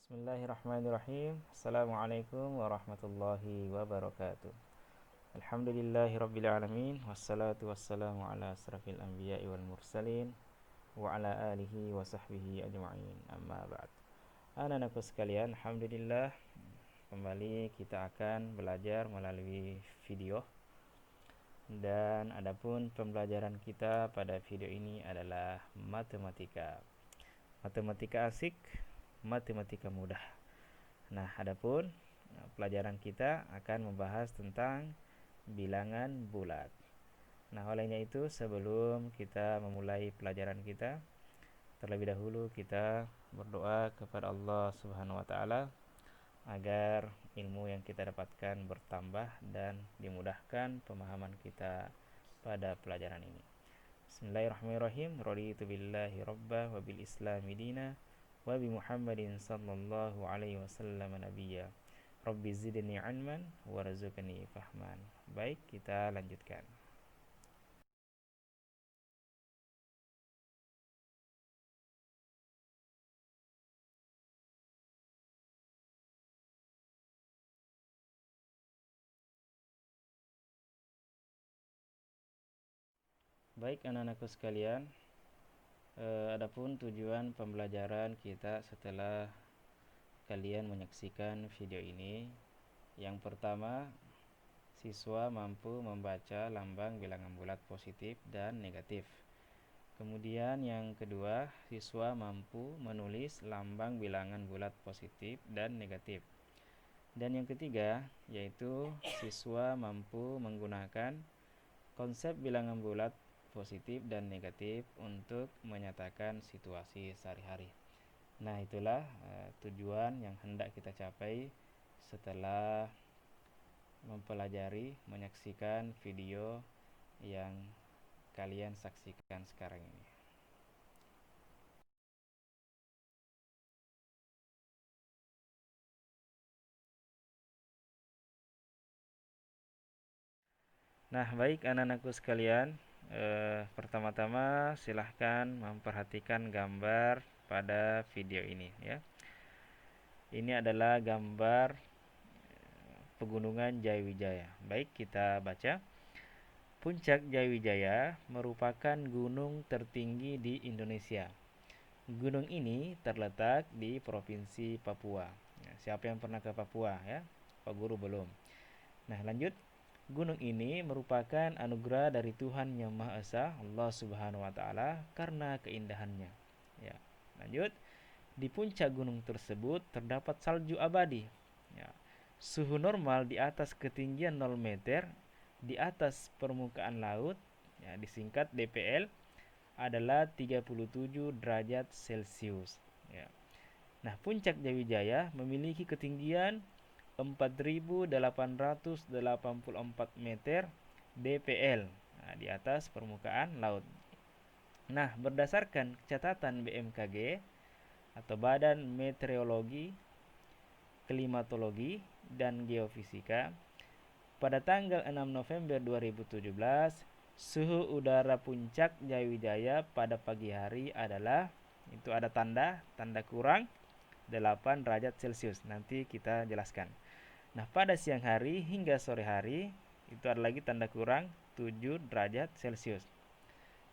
Bismillahirrahmanirrahim. Assalamualaikum warahmatullahi wabarakatuh. Alhamdulillahirabbil alamin wassalatu wassalamu ala asrafil anbiya'i wal mursalin wa ala alihi wa sahbihi ajma'in. Amma ba'd. Anak-anakku sekalian, alhamdulillah kembali kita akan belajar melalui video, dan adapun pembelajaran kita pada video ini adalah matematika. Matematika asik, matematika mudah. Nah, adapun pelajaran kita akan membahas tentang bilangan bulat. Nah, olehnya itu sebelum kita memulai pelajaran kita, terlebih dahulu kita berdoa kepada Allah Subhanahu wa taala agar ilmu yang kita dapatkan bertambah dan dimudahkan pemahaman kita pada pelajaran ini. Bismillahirrahmanirrahim. Raditu billahi rabba wa bil islami dina wa bi Muhammadin sallallahu alaihi wasallam nabiyya. Rabbi zidni ilman warzuqni fahman. Baik, kita lanjutkan. Baik anak-anakku sekalian, adapun tujuan pembelajaran kita setelah kalian menyaksikan video ini, yang pertama, siswa mampu membaca lambang bilangan bulat positif dan negatif. Kemudian yang kedua, siswa mampu menulis lambang bilangan bulat positif dan negatif. Dan yang ketiga, yaitu siswa mampu menggunakan konsep bilangan bulat positif dan negatif untuk menyatakan situasi sehari-hari. Nah, itulah tujuan yang hendak kita capai setelah mempelajari, menyaksikan video yang kalian saksikan sekarang ini. Nah, baik anak-anakku sekalian, pertama-tama silahkan memperhatikan gambar pada video ini ya. Ini adalah gambar pegunungan Jayawijaya. Baik, kita baca. Puncak Jayawijaya merupakan gunung tertinggi di Indonesia. Gunung ini terletak di Provinsi Papua. Ya, siapa yang pernah ke Papua ya? Pak Guru belum. Nah, lanjut. Gunung ini merupakan anugerah dari Tuhan Yang Maha Esa, Allah Subhanahu wa taala, karena keindahannya. Ya, lanjut. Di puncak gunung tersebut terdapat salju abadi. Ya, suhu normal di atas ketinggian 0 meter di atas permukaan laut, ya, disingkat DPL, adalah 37 derajat Celcius. Ya. Nah, puncak Jayawijaya memiliki ketinggian 4.884 meter DPL, nah, di atas permukaan laut. Nah, berdasarkan catatan BMKG atau Badan Meteorologi, Klimatologi, dan Geofisika, pada tanggal 6 November 2017, suhu udara puncak Jayawijaya pada pagi hari adalah, itu ada tanda kurang 8 derajat Celcius. Nanti kita jelaskan. Nah, pada siang hari hingga sore hari itu ada lagi tanda kurang 7 derajat Celcius.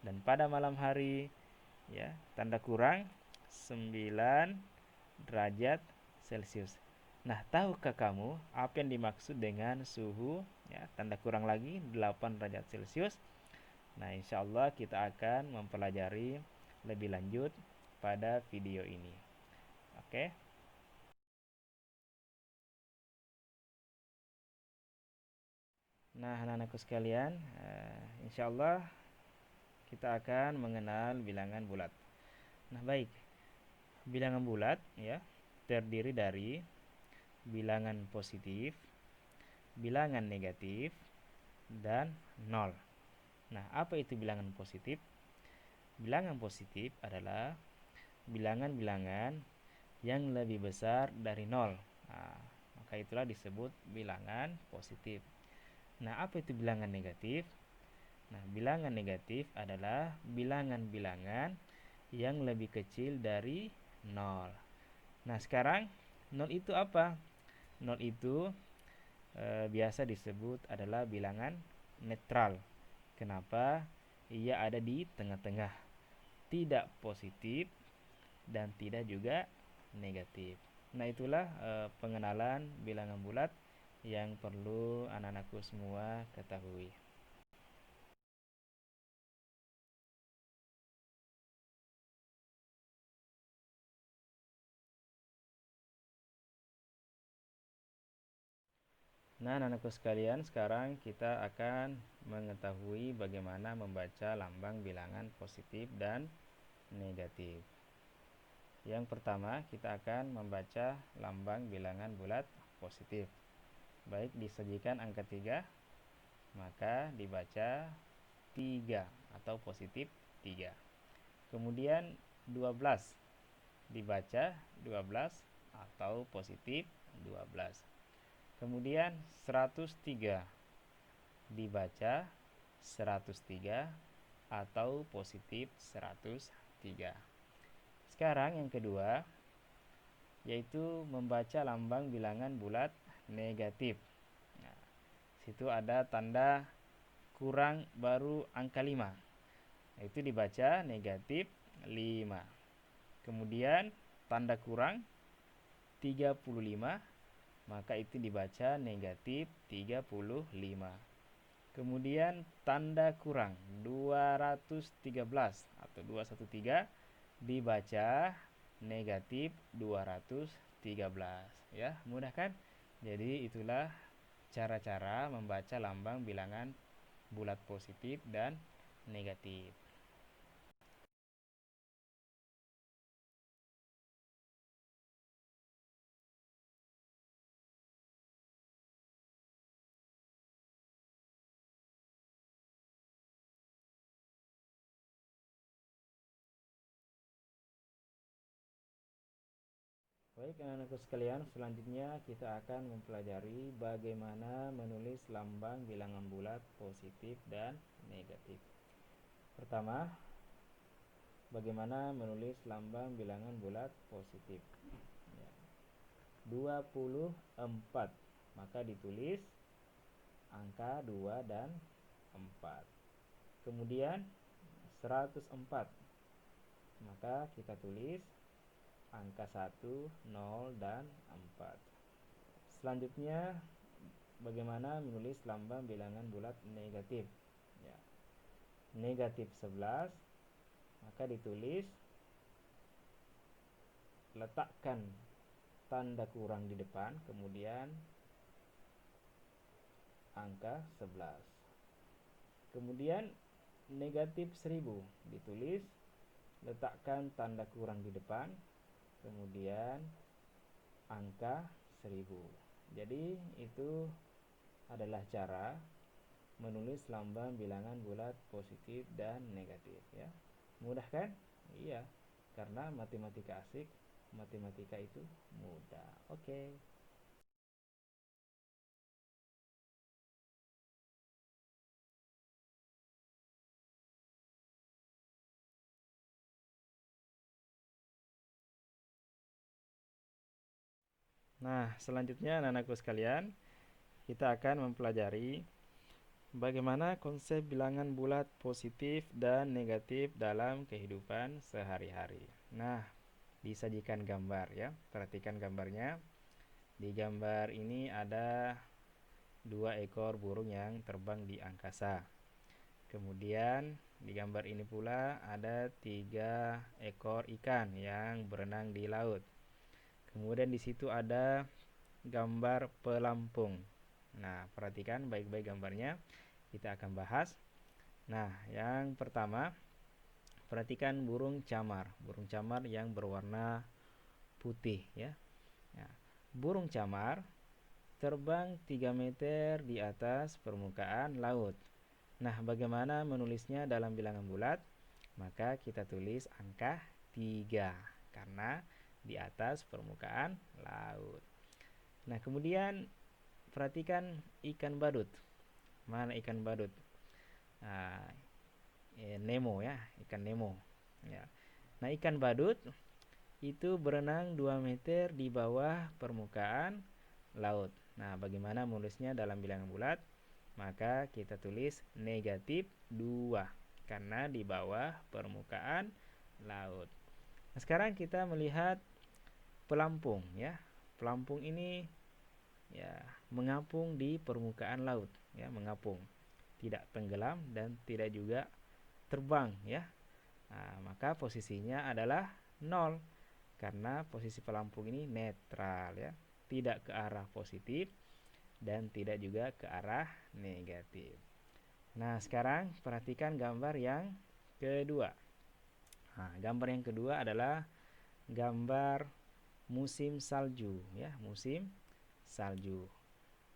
Dan pada malam hari ya, tanda kurang 9 derajat Celcius. Nah, tahukah kamu apa yang dimaksud dengan suhu ya, tanda kurang lagi 8 derajat Celcius? Nah, insya Allah kita akan mempelajari lebih lanjut pada video ini. Oke. Nah, anak-anakku sekalian, insya Allah kita akan mengenal bilangan bulat. Nah, baik. Bilangan bulat ya terdiri dari bilangan positif, bilangan negatif, dan nol. Nah, apa itu bilangan positif? Bilangan positif adalah bilangan-bilangan yang lebih besar dari nol. Nah, maka itulah disebut bilangan positif. Nah, apa itu bilangan negatif? Nah, bilangan negatif adalah bilangan-bilangan yang lebih kecil dari nol. Nah, sekarang Nol itu apa? Nol itu biasa disebut adalah bilangan netral. Kenapa? Ia ada di tengah-tengah, tidak positif dan tidak juga negatif. Nah, itulah pengenalan bilangan bulat yang perlu anak-anakku semua ketahui. Nah, anak-anakku sekalian, sekarang kita akan mengetahui bagaimana membaca lambang bilangan positif dan negatif. Yang pertama, kita akan membaca lambang bilangan bulat positif. Baik disajikan angka 3, maka dibaca 3 atau positif 3. Kemudian 12 dibaca 12 atau positif 12. Kemudian 103 dibaca 103 atau positif 103. Sekarang yang kedua, yaitu membaca lambang bilangan bulat negatif. Nah, situ ada tanda kurang baru angka 5. Itu dibaca negatif 5. Kemudian tanda kurang 35, maka itu dibaca negatif 35. Kemudian tanda kurang 213 atau 213 dibaca negatif 213, ya. Mudah kan? Jadi itulah cara-cara membaca lambang bilangan bulat positif dan negatif. Baik anak-anakku sekalian, selanjutnya kita akan mempelajari bagaimana menulis lambang bilangan bulat positif dan negatif. Pertama, bagaimana menulis lambang bilangan bulat positif. Ya. 24, maka ditulis angka 2 dan 4. Kemudian 104, maka kita tulis angka 1, 0 dan 4. Selanjutnya, bagaimana menulis lambang bilangan bulat negatif. Ya. Negatif 11, maka ditulis, letakkan tanda kurang di depan, kemudian angka 11. Kemudian negatif 1000 ditulis, letakkan tanda kurang di depan, kemudian angka 1000. Jadi itu adalah cara menulis lambang bilangan bulat positif dan negatif, ya. Mudah kan? Iya, karena matematika asik, matematika itu mudah. Oke. Nah, selanjutnya anak-anakku sekalian, kita akan mempelajari bagaimana konsep bilangan bulat positif dan negatif dalam kehidupan sehari-hari. Nah, disajikan gambar, ya. Perhatikan gambarnya. Di gambar ini ada 2 ekor burung yang terbang di angkasa. Kemudian di gambar ini pula ada 3 ekor ikan yang berenang di laut. Kemudian di situ ada gambar pelampung. Nah, perhatikan baik-baik gambarnya. Kita akan bahas. Nah, yang pertama, perhatikan burung camar. Burung camar yang berwarna putih, ya. Nah, burung camar terbang 3 meter di atas permukaan laut. Nah, bagaimana menulisnya dalam bilangan bulat? Maka kita tulis angka 3 karena di atas permukaan laut. Nah, kemudian perhatikan ikan badut. Mana ikan badut? Nah, Nemo, ya, ikan Nemo. Ya. Nah, ikan badut itu berenang 2 meter di bawah permukaan laut. Nah, bagaimana menulisnya dalam bilangan bulat? Maka kita tulis negatif 2 karena di bawah permukaan laut. Nah, sekarang kita melihat pelampung ya. Pelampung ini ya mengapung di permukaan laut ya, mengapung. Tidak tenggelam dan tidak juga terbang ya. Nah, maka posisinya adalah 0 karena posisi pelampung ini netral ya, tidak ke arah positif dan tidak juga ke arah negatif. Nah, sekarang perhatikan gambar yang kedua. Nah, gambar yang kedua adalah gambar musim salju ya, musim salju.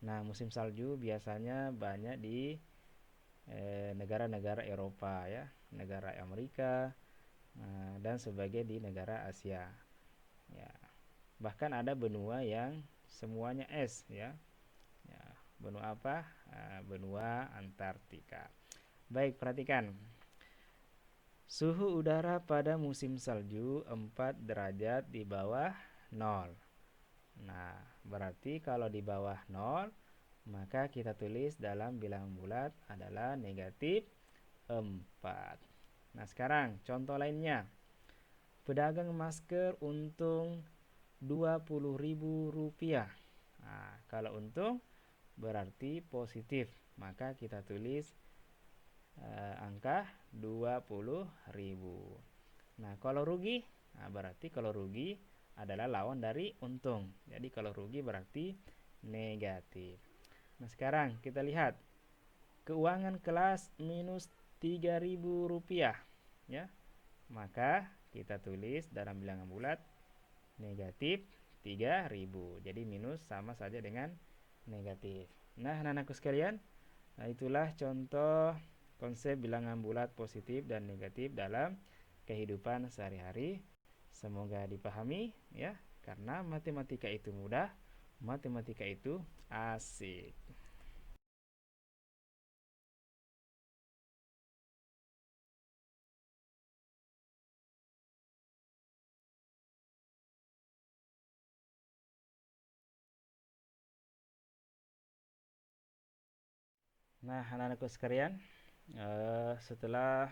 Nah, musim salju biasanya banyak di negara-negara Eropa ya, negara Amerika dan sebagai di negara Asia. Ya, bahkan ada benua yang semuanya es ya. Ya, benua apa? Benua Antartika. Baik, perhatikan. Suhu udara pada musim salju 4 derajat di bawah 0. Nah, berarti kalau di bawah 0, maka kita tulis dalam bilangan bulat adalah negatif 4. Nah, sekarang contoh lainnya. Pedagang masker untung Rp20.000. Nah, kalau untung berarti positif, maka kita tulis angka 20.000. Nah, kalau rugi, berarti kalau rugi adalah lawan dari untung. Jadi kalau rugi berarti negatif. Nah, sekarang kita lihat keuangan kelas minus Rp3.000 ya. Maka kita tulis dalam bilangan bulat negatif 3.000. Jadi minus sama saja dengan negatif. Nah, anak-anakku sekalian, itulah contoh konsep bilangan bulat positif dan negatif dalam kehidupan sehari-hari. Semoga dipahami ya, karena matematika itu mudah, matematika itu asik. Nah, anak-anakku sekalian, setelah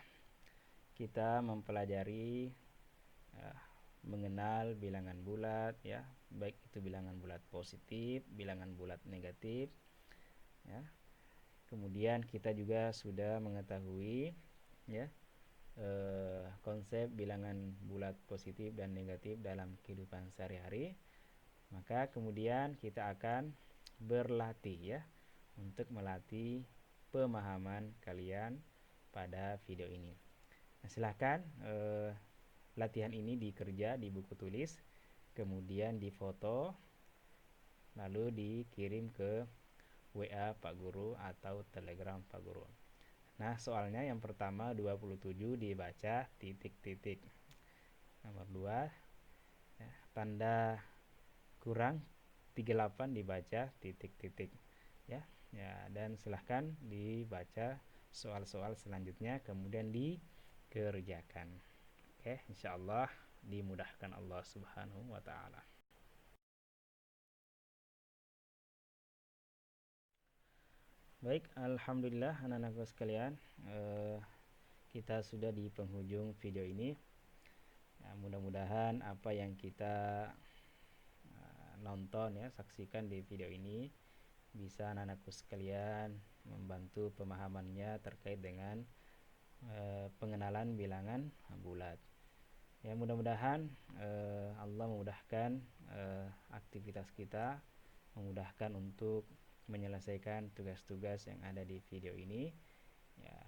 kita mempelajari mengenal bilangan bulat ya, baik itu bilangan bulat positif, bilangan bulat negatif ya. Kemudian kita juga sudah mengetahui ya konsep bilangan bulat positif dan negatif dalam kehidupan sehari-hari. Maka kemudian kita akan berlatih ya untuk melatih pemahaman kalian pada video ini. Nah, silahkan latihan ini dikerja di buku tulis, kemudian difoto, lalu dikirim ke WA Pak Guru atau Telegram Pak Guru. Nah, soalnya yang pertama 27 dibaca titik-titik. Nomor 2 ya, tanda kurang 38 dibaca titik-titik ya. Ya, dan silahkan dibaca soal-soal selanjutnya kemudian dikerjakan. Oke, insyaallah dimudahkan Allah Subhanahu wa taala. Baik, alhamdulillah anak-anakku sekalian, kita sudah di penghujung video ini. Ya, mudah-mudahan apa yang kita nonton ya, saksikan di video ini bisa anak-anakku sekalian membantu pemahamannya terkait dengan pengenalan bilangan bulat. Ya, mudah-mudahan Allah memudahkan aktivitas kita, memudahkan untuk menyelesaikan tugas-tugas yang ada di video ini ya,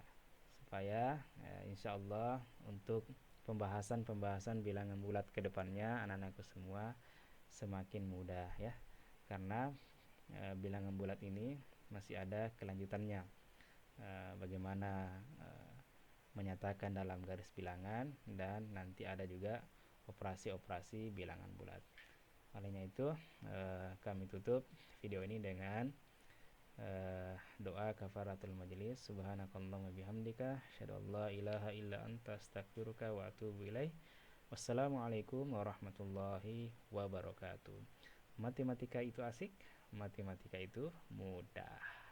supaya insyaallah untuk pembahasan-pembahasan bilangan bulat ke depannya anak-anakku semua semakin mudah ya, karena bilangan bulat ini masih ada kelanjutannya, bagaimana menyatakan dalam garis bilangan, dan nanti ada juga operasi-operasi bilangan bulat. Olehnya itu kami tutup video ini dengan doa kafaratul majelis. Subhanakallahumma bihamdika asyhadu an la ilaha illa anta astaghfiruka wa atubu ilaik. Wassalamualaikum warahmatullahi wabarakatuh. Matematika itu asik, matematika itu mudah.